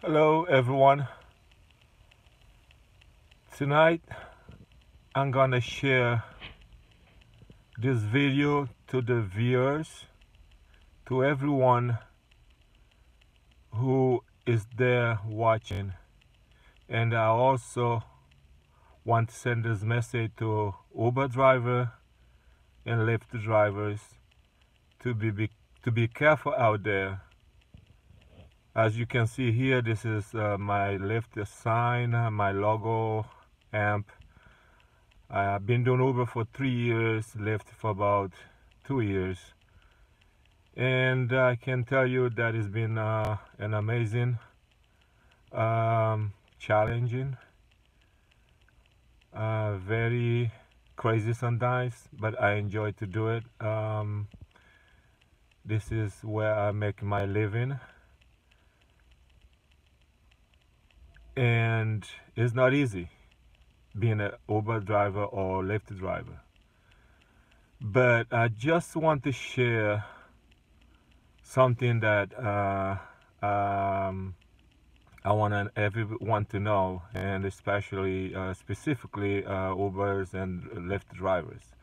Hello everyone. Tonight I'm gonna share this video to the viewers, to everyone who is there watching. And I also want to send this message to Uber driver and Lyft drivers to be careful out there. As you can see here, this is my Lyft sign, my logo, amp. I've been doing Uber for 3 years, Lyft for about 2 years. And I can tell you that it's been an amazing, challenging, very crazy sometimes, but I enjoy to do it. This is where I make my living. And it's not easy being an Uber driver or Lyft driver. But I just want to share something that I want everyone to know, and especially, specifically, Ubers and Lyft drivers.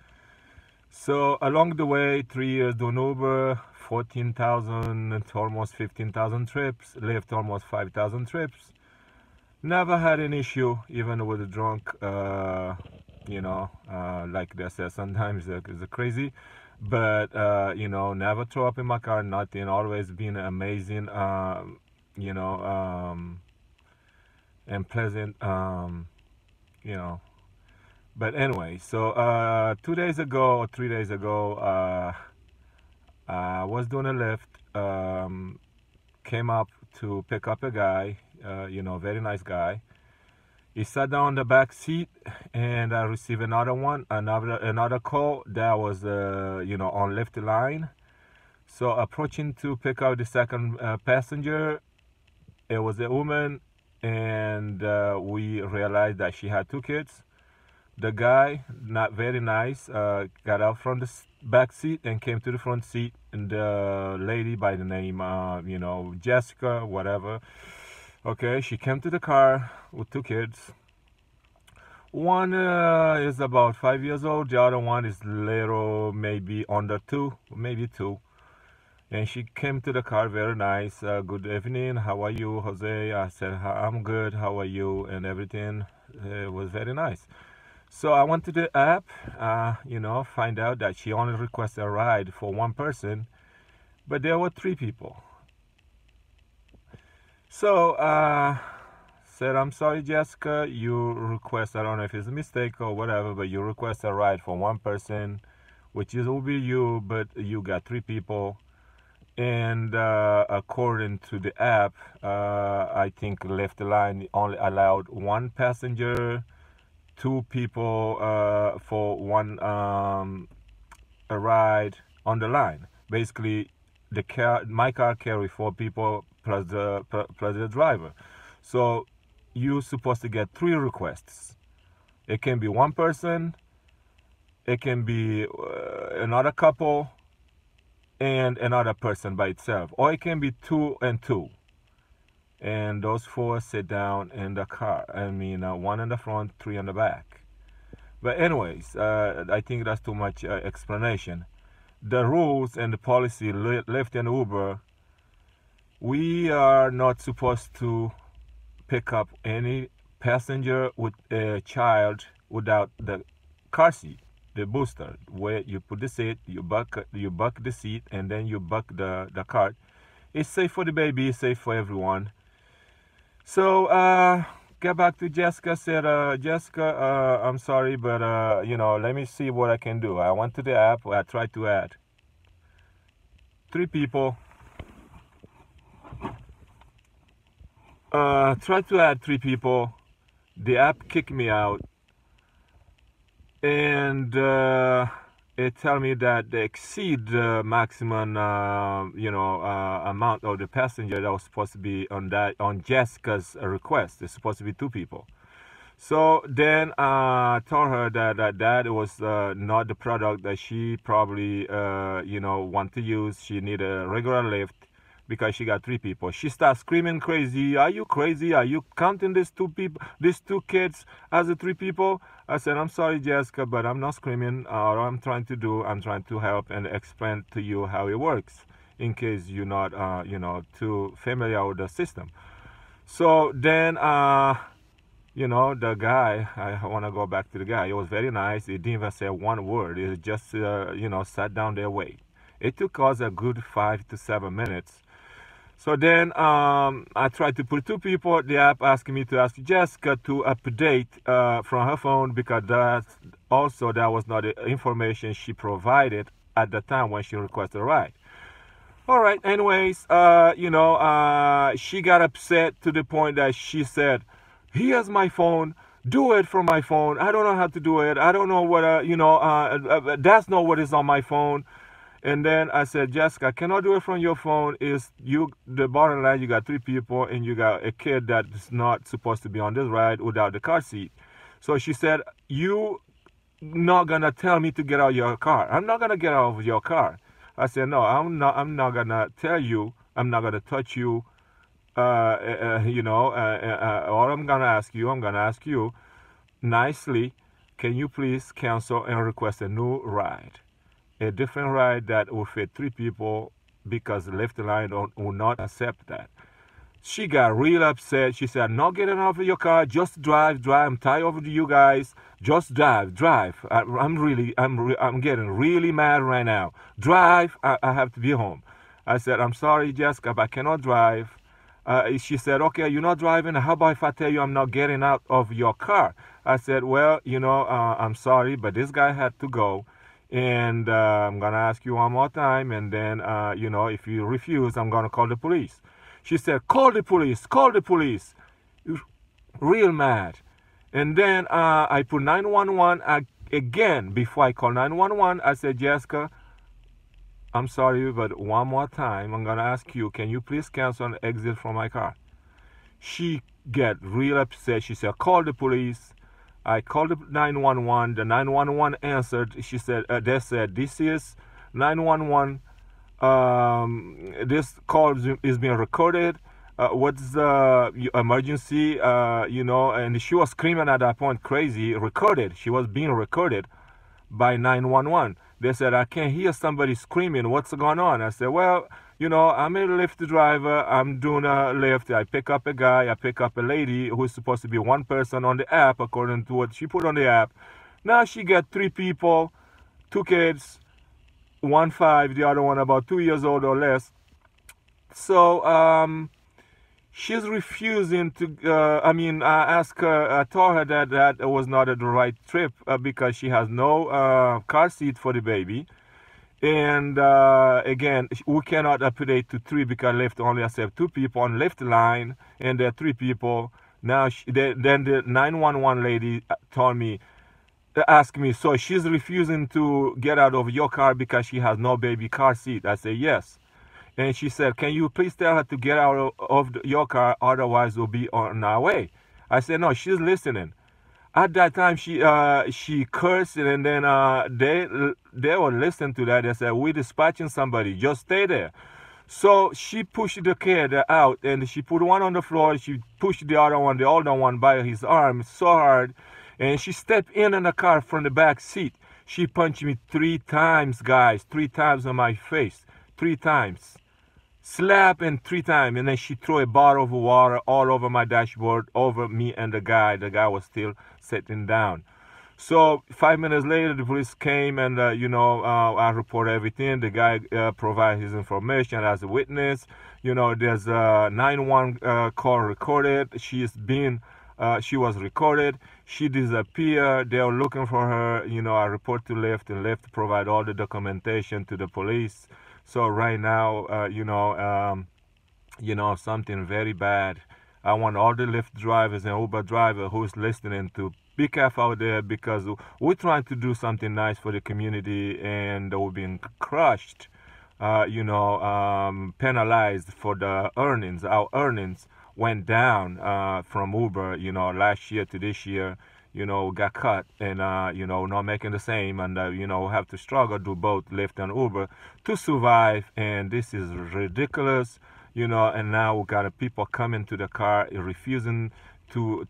So along the way, 3 years doing Uber, 14,000 to almost 15,000 trips, Lyft almost 5,000 trips. Never had an issue, even with a drunk, like they say, sometimes it's crazy. But, never throw up in my car, nothing. Always been amazing, and pleasant, But anyway, so 2 days ago or 3 days ago, I was doing a Lyft, came up to pick up a guy, very nice guy. He sat down in the back seat, and I received another call that was, on Lyft line. So approaching to pick up the second passenger, it was a woman, and we realized that she had 2 kids. The guy, not very nice, got out from the back seat and came to the front seat, and the lady by the name, Jessica, whatever. Okay, she came to the car with 2 kids. One is about 5 years old. The other one is little, maybe under 2, maybe 2. And she came to the car, very nice. Good evening. How are you, Jose? I said, I'm good. How are you? And everything was very nice. So I went to the app, find out that she only requested a ride for 1 person, but there were 3 people. So said, I'm sorry, Jessica, you request, I don't know if it's a mistake or whatever, but you request a ride for 1 person, which will be you, but you got 3 people. And according to the app, I think Lyft line only allowed 1 passenger, 2 people for 1 a ride on the line. Basically, my car carry 4 people plus the driver. So you're supposed to get 3 requests. It can be 1 person, it can be another couple, and another person by itself, or it can be 2 and 2. And those 4 sit down in the car. 1 in the front, 3 in the back. But anyways, I think that's too much explanation. The rules and the policy, Lyft and Uber, we are not supposed to pick up any passenger with a child without the car seat, the booster, where you put the seat, you buck the seat, and then you buck the cart. It's safe for the baby, it's safe for everyone. So get back to Jessica. Said, Jessica, I'm sorry, but let me see what I can do. I went to the app. I tried to add 3 people. Tried to add 3 people. The app kicked me out, and it tell me that they exceed the maximum, amount of the passenger that was supposed to be on Jessica's request. It's supposed to be 2 people. So then I told her that was not the product that she probably, want to use. She need a regular Lyft, because she got 3 people. She starts screaming crazy. Are you crazy? Are you counting these 2 people, these 2 kids as the 3 people? I said, I'm sorry, Jessica, but I'm not screaming. All I'm trying to do, I'm trying to help and explain to you how it works in case you're not, too familiar with the system. So then, the guy, I want to go back to the guy. He was very nice. He didn't even say one word. He just, sat down there, wait. It took us a good 5 to 7 minutes. So then I tried to put 2 people. The app asking me to ask Jessica to update from her phone because that was not the information she provided at the time when she requested a ride. All right. Anyways, she got upset to the point that she said, "Here's my phone. Do it from my phone. I don't know how to do it. I don't know what that's not what is on my phone." And then I said, Jessica, I cannot do it from your phone. The bottom line, you got 3 people and you got a kid that is not supposed to be on this ride without the car seat. So she said, you not gonna tell me to get out of your car. I'm not gonna get out of your car. I said, no, I'm not gonna tell you. I'm not gonna touch you. All I'm gonna ask you nicely, can you please cancel and request a new ride? A different ride that will fit 3 people because the Lyft line will not accept that. She got real upset. She said, I'm not getting out of your car. Just drive. I'm tired of you guys. Just drive. I'm getting really mad right now. Drive. I have to be home. I said, I'm sorry, Jessica, but I cannot drive. She said, okay, you're not driving. How about if I tell you I'm not getting out of your car? I said, well, I'm sorry, but this guy had to go. And I'm going to ask you one more time. And then, if you refuse, I'm going to call the police. She said, call the police. Real mad. And then I put 911 again. Before I call 911, I said, Jessica, I'm sorry, but one more time, I'm going to ask you, can you please cancel and exit from my car? She get real upset. She said, call the police. I called the 911. The 911 answered. She said, they said, this is 911. This call is being recorded. What's the emergency? And she was screaming at that point, crazy, recorded. She was being recorded by 911. They said, I can't hear somebody screaming. What's going on? I said, well, I'm a Lyft driver. I'm doing a Lyft. I pick up a guy. I pick up a lady who's supposed to be one person on the app, according to what she put on the app. Now she got 3 people, 2 kids, 1 5, the other one about 2 years old or less. So she's refusing to. I told her that was not the right trip because she has no car seat for the baby. And again, we cannot update to 3 because Lyft only accepts 2 people on Lyft line, and there are 3 people. Now, then the 911 lady asked me, so she's refusing to get out of your car because she has no baby car seat. I said, yes. And she said, can you please tell her to get out of your car, otherwise we'll be on our way. I said, no, she's listening. At that time, she cursed, and then they were listening to that. They said, we're dispatching somebody. Just stay there. So she pushed the kid out, and she put one on the floor. She pushed the other one, the older one, by his arm so hard. And she stepped in the car from the back seat. She punched me 3 times, guys. 3 times on my face. 3 times. Slap and 3 times, and then she threw a bottle of water all over my dashboard, over me and the guy. The guy was still sitting down. So 5 minutes later, the police came, and I reported everything. The guy provided his information as a witness. There's a 911 call recorded. She was recorded. She disappeared. They were looking for her. I report to Lyft, and Lyft provide all the documentation to the police. So right now, something very bad. I want all the Lyft drivers and Uber drivers who's listening to be careful out there, because we're trying to do something nice for the community, and we're being crushed, penalized for the earnings. Our earnings went down from Uber, last year to this year. Got cut, and not making the same, and have to struggle to both Lyft and Uber to survive. And this is ridiculous. you know, and now we got people coming to the car refusing to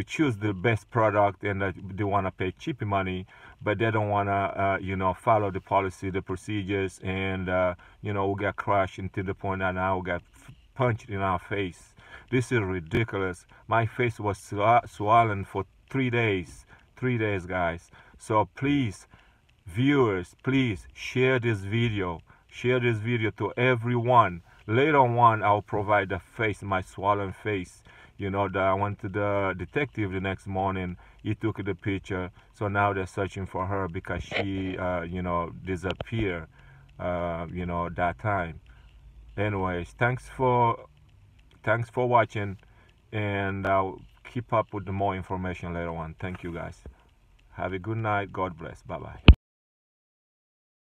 choose the best product, and they want to pay cheap money, but they don't want to you know, follow the policy, the procedures, and you know, we got crushed into the point that now we got punched in our face. This is ridiculous. My face was swollen for 3 days. 3 days, guys. So please, viewers, please share this video. Share this video to everyone. Later on, I'll provide the face, my swollen face. You know, that I went to the detective the next morning. He took the picture. So now they're searching for her because she, you know, disappeared, you know, that time. Anyways, thanks for watching, and I'll keep up with the more information later on. Thank you, guys. Have a good night. God bless. Bye bye.